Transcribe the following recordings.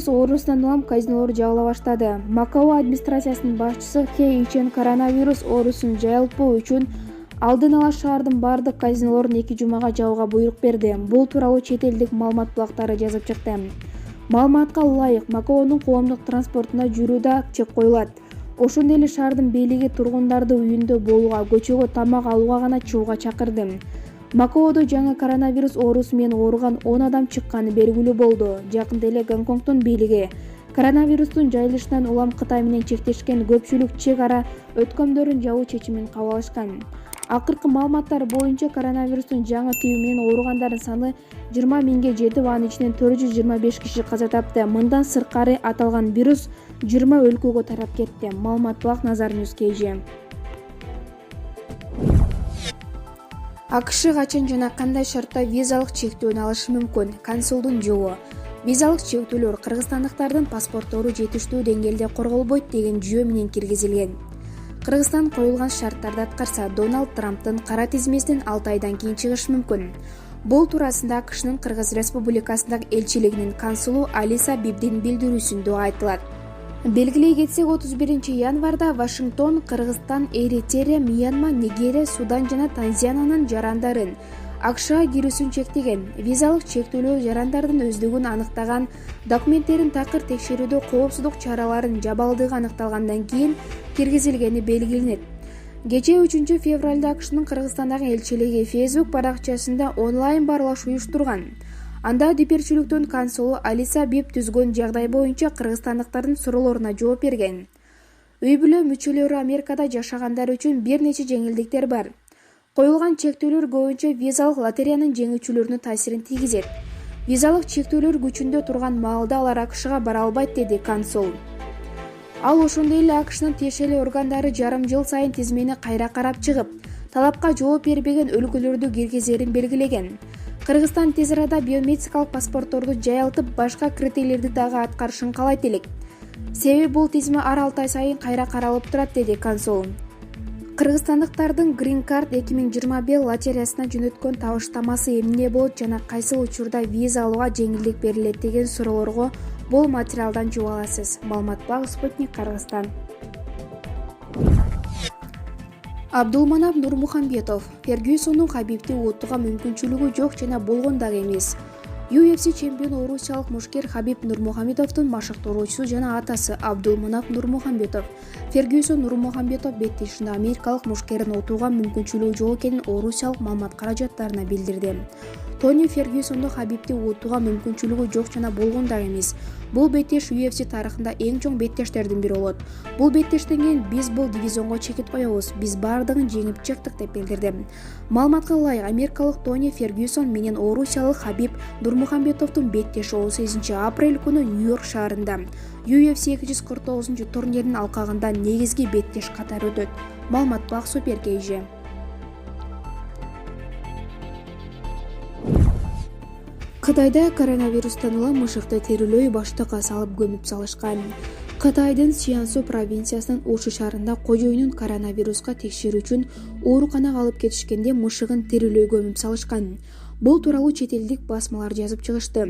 Коронавирус оорусунан улам казинолор жабыла баштады. Макао администрациясынын башчысы Хэ Ичен коронавирус оорусун жайылтпоо үчүн алдын ала шаардын бардык казинолорун 2 жумага жабууга буйрук берди. Бул тууралуу чет элдик маалымат булактары жазып чыкты. Маалыматка ылайык, Макаонун коомдук транспортуна жүрүүдө чек коюлат. Ошондой эле шаардын бийлиги тургундарды үйүндө болууга, көчөгө тамак алууга гана чыгууга чакырды. Макаодо жаңы коронавирус оорусу менен ооруган 10 адам чыкканы белгилүү болду. Жакында эле Гонконгдун бийлиги коронавирустун жайылышынан улам Кытай менен чектешкен көпчүлүк чек ара өткөмдөрүн жабуу чечимин кабыл алышкан. Акыркы маалыматтар боюнча коронавирустун жаңы тиби менен ооругандардын саны 20 миңге жетип, анын ичинен 425 киши каза тапты. Мындан сырткары аталган вирус 20 өлкөгө тарап кетти. Маалымат булак Назар Ньюс KG. АКШ качан жана кандай шартта визалык чектөөнү алышы мүмкүн? Консулдун жообу. Визалык чектөөлөр кыргызстандыктардын паспорттору жетиштүү деңгээлде корголбойт деген жүйө менен киргизилген. Кыргызстан коюлган шарттарды аткарса, Дональд Трамптын кара тизмесинен 6 айдан кийин чыгышы мүмкүн. Бул туурасында АКШнын Кыргыз Республикасындагы элчилигинин консулу Алиса Бибдин билдирүүсүндө айтылат. Белгилей кетсек, 31 январда Вашингтон Кыргызстан, Эритрея, Мьянма, Нигерия, Судан жана Танзаниянын жарандарын АКШга кирүүсүн чектеген. Визалык чектөөлөө жарандардын өздүгүн аныктаган документтерин такыр текшерүүдө коопсуздук чараларын жабалдыгы аныкталгандан кийин киргизилгени белгиленет. Кечээ 3 февралда АКШнын Кыргызстандагы элчилиги Facebook баракчасында онлайн барлаш уюштурган. Анда диперчиликтин консулу Алиса Биб түзгөн жагдай боюнча кыргызстандыктардын суроолоруна жооп берген. Үй бүлө мүчөлөрү Америкада жашагандар үчүн бир нече жеңилдиктер бар. Коюлган чектөөлөр көбүнчө визалык лотереянын жеңүүчүлөрүнө таасирин тийгизет. Визалык чектөөлөр күчүндө турган маалда алар АКШга бара албайт, деди консул. Ал ошондой эле АКШнын тиешелүү органдары жарым жыл сайын тизмени кайра карап чыгып, талапка жооп бербеген өлкөлөрдү киргизерин белгилеген. Кыргызстан тез арада биометрикалык паспортторду жайылтып, башка критерийлерди дагы аткарышын каалайт элек. Себеби бул тизме ар 6 ай сайын кайра каралып турат, деди консул. Кыргызстандыктардын Green Card 2021 лотереясына жөнөткөн табыштамасы эмне болот жана кайсыл учурда виза алууга жеңилдик берилет деген суроолорго бул материалдан жооп аласыз. Маалымат баг Спутник Кыргызстан. Абдулманап Нурмухамбетов Фергюсондун Хабибди утууга мүмкүнчүлүгү жок жана болгон дагы эмес. UFC чемпиону орусиялык мушкер Хабиб Нурмухамбетовдун машыктыруучусу жана атасы Абдулманап Нурмухамбетов Фергюсон Нурмухамбетов беттешинде америкалык мушкерин утууга мүмкүнчүлүгү жок экенин орусиялык маалымат каражаттарына билдирди. Тони Фергюсонду Хабибди утууга мүмкүнчүлүгү жок жана болгон дагы эмес. Бул беттеш UFC тарыхында эң чоң беттештердин бири болот. Бул беттештен кийин биз бул дивизионго чекит коебуз. Биз бардыгын жеңип чыктык, деп билдирди. Маалыматка ылайык, америкалык Тони Фергюсон менен орусиялык Хабиб Нурмухамбетовдун беттеши 18 апрель күнү Нью-Йорк шаарында UFC 249 турниринин алкагында негизги беттеш катары өтөт. Маалымат баг Супер KG. Кытайда коронавирустан улам мышыкты терилөө баштыкка салып көмүп салышкан. Кытайдын Сиансу провинциясынын Ушу шаарында кожоюнун коронавируска текшерүү үчүн ооруканага алып кетишкенде мышыгын терилөө көмүп салышкан. Бул тууралуу чет элдик басмалар жазып чыгышты.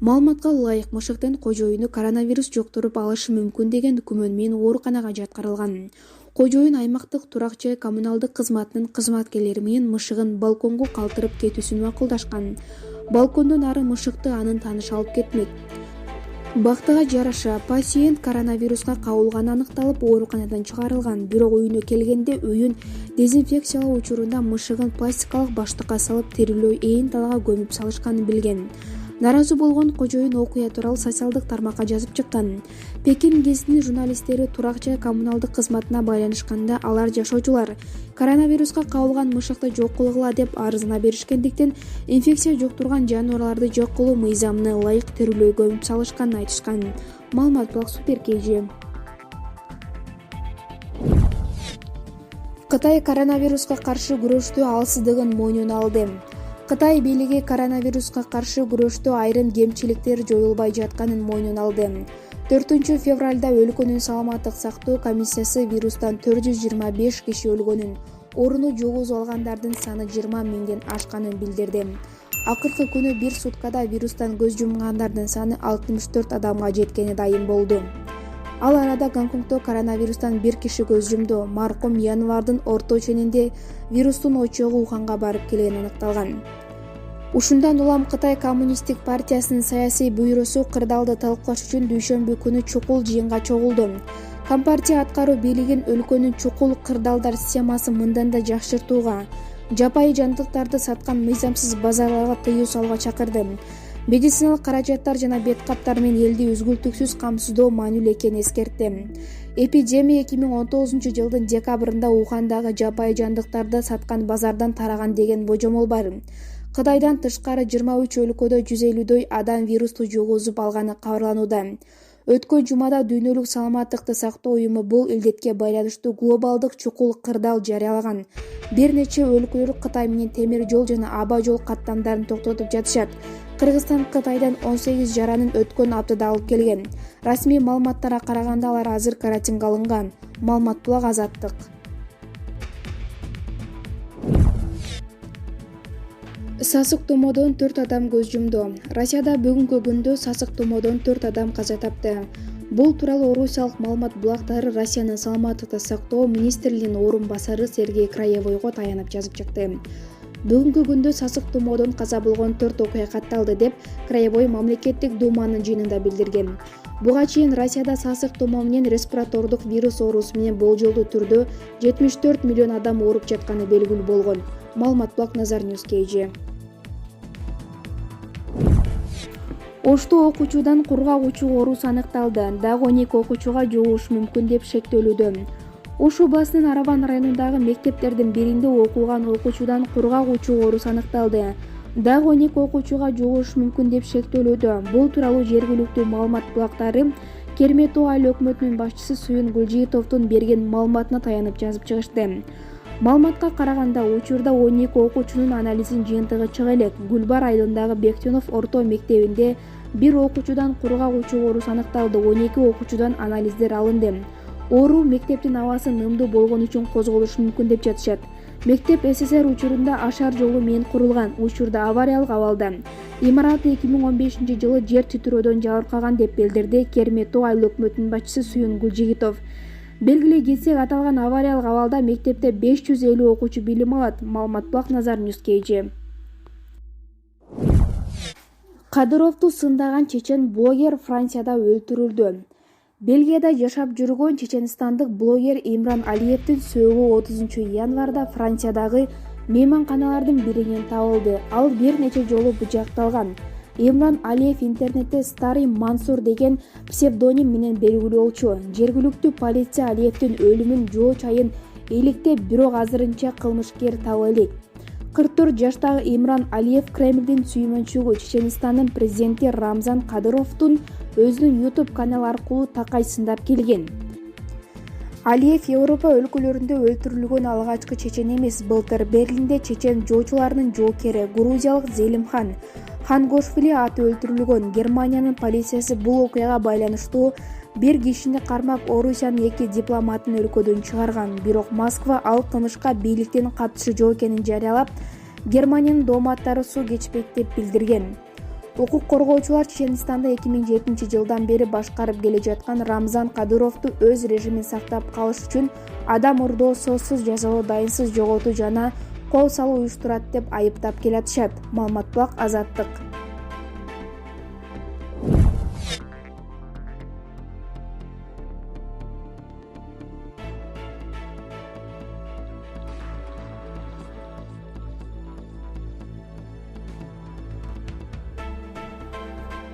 Маалыматка ылайык, мышыктын кожоюну коронавирус жоктуруп алышы мүмкүн деген күмөн менен ооруканага жаткырылган. Кожоюн аймактык турак жай коммуналдык кызматынын кызматкерлери менен мышыгын балконго калтырып кетүүсүн макулдашкан. Балкондон ары мышыкты анын таанышы алып кетмек. Бактыга жараша, пациент коронавируска кабылганы аныкталып, ооруканадан чыгарылган. Бирок үйүнө келгенде үйүн дезинфекциялоо учурунда мышыгын пластикалык баштыкка салып терилөө ээн талага көмүп салышканын билген. Наразы болгон кожоюн окуя тууралуу социалдык тармакка жазып чыккан. Пекин гезитинин журналисттери турак жай коммуналдык кызматына байланышканда алар жашоочулар коронавируска кабылган мышыкты жок кылгыла деп арызына беришкендиктен инфекция жуктурган жаныбарларды жок кылуу мыйзамына ылайык терилөө көмүп салышканын айтышкан. Маалымат булак Супер KG. Кытай коронавируска каршы күрөштө алсыздыгын мойнуна алды. Кытай бийлиги коронавируска каршы күрөштө айрым кемчиликтер жоюлбай жатканын мойнуна алды. 4 февралда өлкөнүн саламаттык сактоо комиссиясы вирустан 425 киши өлгөнүн, орunu жогузуп алгандардын саны 20 миңден ашканын билдирди. Акыркы күнү бир суткада вирустан көз жумгандардын саны 64 адамга жеткени дайым болду. Ал арада Гонконгдо коронавирустан бир киши көз жумду. Маркум январдын орто ченинде вирустун очогу Уханга барып келгени аныкталган. Ушундан улам Кытай коммунисттик партиясынын саясий бюросу кырдаалды талкуулаш үчүн дүйшөмбү күнү чукул жыйынга чогулду. Компартия аткаруу бийлигин өлкөнүн чукул кырдаалдар системасын мындан да жакшыртууга, жапайы жантыктарды саткан мыйзамсыз базарларга тыюу салууга чакырды. Медициналык каражаттар жана бет каптар менен элди үзгүлтүксүз камсыздоо маанилүү экенин эскертти. Эпидемия 2019 жылдын декабрында Ухандагы жапайы жантыктарды саткан базардан тараган деген божомол бар. Кытайдан тышкары 23 өлкөдө 150дөй адам вирусту жугузуп алганы кабарланууда. Өткөн жумада Дүйнөлүк саламаттыкты сактоо уюму бул илдетке байланыштуу глобалдык чукул кырдаал жарыялаган. Бир нече өлкөлөр Кытай менен темир жол жана аба жол каттамдарын токтотуп жатышат. Кыргызстан Кытайдан 18 жаранын өткөн аптада алып келген. Расмий маалыматтарга караганда алар азыр карантинге алынган. Маалымат булак Азаттык. Сасык тумоодон 4 адам көз жумду. Россияда бүгүнкү күндө сасык тумоодон 4 адам каза тапты. Бул тууралуу Орусиялык маалымат булактары Россиянын саламаттыкты сактоо министринин орун басары Сергей Краевойго таянып жазып чыкты. Бүгүнкү күндө сасык тумоодон каза болгон 4 окуя катталды деп Краевой мамлекеттик думанын жыйынында билдирген. Буга чейин Россияда сасык тумоо менен респиратордук вирус оорусу менен болжолдуу түрдө 74 миллион адам ооруп жатканы белгилүү болгон. Маалымат булак Назар Ньюс KG. Ошто окуучудан кургак учуу оорусу аныкталды. Дагы 12 окуучуга жугуш мүмкүн деп шектөлүүдө. Ош областынын Арабан районундагы мектептердин биринде окуган окуучудан кургак учуу оорусу аныкталды. Дагы 12 окуучуга жугуш мүмкүн деп шектөлүүдө. Бул тууралуу жергиликтүү маалымат булактары Кермету айыл өкмөтүнүн башчысы Суюн Гулжиитовдун берген маалыматына таянып жазып чыгышты. Маалыматка караганда, учурда 12 окуучунун анализин жыйынтыгы чыга элек. Гүлбар айылындагы Бектенов орто мектебинде бир окуучудан кургак учуу оорусу аныкталды. 12 окуучудан анализдер алынды. Оору мектептин абасы нымдуу болгон үчүн козголушу мүмкүн деп жатышат. Мектеп СССР учурунда ашар жолу менен курулган. Учурда авариялык абалда. Имарат 2015 жылы жер титирөөдөн жабыркаган деп билдирди Кермету айыл өкмөтүнүн башчысы Суюн Гулжиитов. Белгилей кетсек, аталган авариялык абалда мектепте 550 окуучу билим алат. Маалымат булак Назар Ньюс KG. Кадыровду сындаган чечен блогер Францияда өлтүрүлдү. Бельгияда жашап жүргөн чеченстандык блогер Имран Алиевдин сөөгү 30 январда Франциядагы мейманканалардын биринен табылды. Ал бир нече жолу бычакталган. Имран Алиев интернетте Старый Мансур деген псевдоним менен белгилүү болчу. Жергиликтүү полиция Алиевдин өлүмүн жоо чайын иликтеп, бирок азырынча кылмышкер таба элек. 44 жаштагы Имран Алиев Кремлдин сүймөнчүгү Чеченстандын президенти Рамзан Кадыровдун өзүнүн YouTube каналы аркылуу такай сындап келген. Алиев Европа өлкөлөрүндө өлтүрүлгөн алгачкы чечен эмес. Былтыр Берлинде чечен жоочуларынын жоокери грузиялык Зелимхан Хангошвили аты өлтүрүлгөн. Германиянын полициясы бул окуяга байланыштуу бир кишини кармап, Орусиянын 2 дипломатын өлкөдөн чыгарган. Бирок Москва ал кылмышка бийликтин катышы жок экенин жарыялап, Германиянын дооматтары суу кечпейт деп билдирген. Укук коргоочулар Чеченстанда 2007 жылдан бери башкарып келе жаткан Рамзан Кадыровду өз режимин сактап калыш үчүн адам урдоо, соосуз жазалоо, дайынсыз жоготуу жана кол салуу уюштурат деп айыптап келатышат. Маалымат булак Азаттык.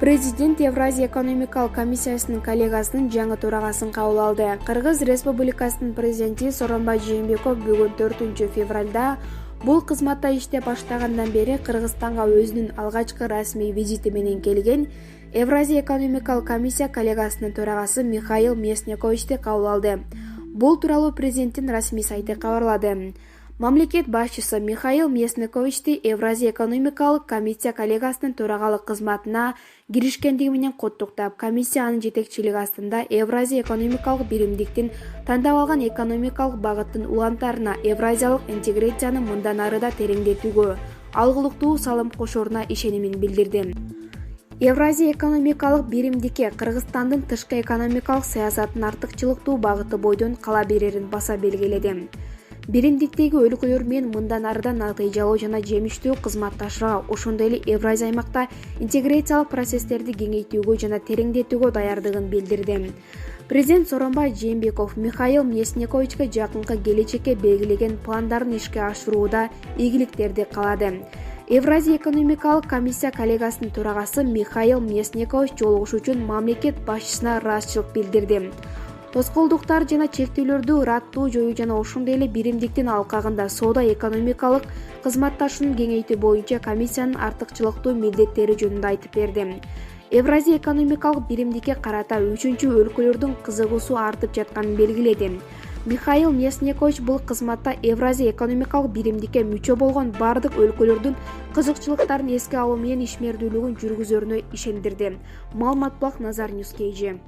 Президент Евразия экономикалык комиссиясынын коллегасынын жаңы төрагасын кабыл алды. Кыргыз Республикасынын президенти Сооронбай Жээнбеков бүгүн 4 февралда бул кызматта иштеп баштагандан бери Кыргызстанга өзүнүн алгачкы расмий визити менен келген Евразия экономикалык комиссия коллегасынын төрагасы Михаил Мясниковичти кабыл алды. Бул тууралуу президенттин расмий сайты кабарлады. Мамлекет башчысы Михаил Мясниковичти Евразия экономикалык комиссия коллегасынын төрагалык кызматына киришкендиги менен куттуктап, комиссия анын жетекчилиги астында Евразия экономикалык биримдиктин тандап алган экономикалык багыттын улантарына Евразиялык интеграцияны мындан ары да тереңдетүүгө, алгылыктуу салым кошоруна ишенимин билдирди. Евразия экономикалык биримдикке Кыргызстандын тышкы экономикалык саясатынын артыкчылыктуу багыты бойдон кала берерин баса белгиледи. Биримдиктеги өлкөлөр менен мындан арыдан натыйжалуу жана жемиштүү кызматташууга, ошондой эле Евразия аймакта интеграциялык процесстерди кеңейтүүгө жана тереңдетүүгө даярдыгын билдирди. Президент Сооронбай Жээнбеков Михаил Мясниковичке жакынкы келечекке белгилеген пландарын ишке ашырууда ийгиликтерди каалады. Евразия экономикалык комиссия коллегасынын төрагасы Михаил Мясникович жолугушуу үчүн мамлекет башчысына ыраазычылык билдирди. Тоскоолдуктар жана чектөөлөрдү ыраттуу жоюу жана ошондой эле биримдиктин алкагында соода-экономикалык кызматташууну кеңейтүү боюнча комиссиянын артыкчылыктуу милдеттери жөнүндө айтып берди. Евразия экономикалык биримдикке карата үчүнчү өлкөлөрдүн кызыгуусу артып жатканын белгиледи. Михаил Мясникович бул кызматта Евразия экономикалык биримдикке мүчө болгон бардык өлкөлөрдүн кызыкчылыктарын эске алуу менен ишмердүүлүгүн жүргүзөрүнө ишендирди. Маалымат Булак, Назар Ньюс KG.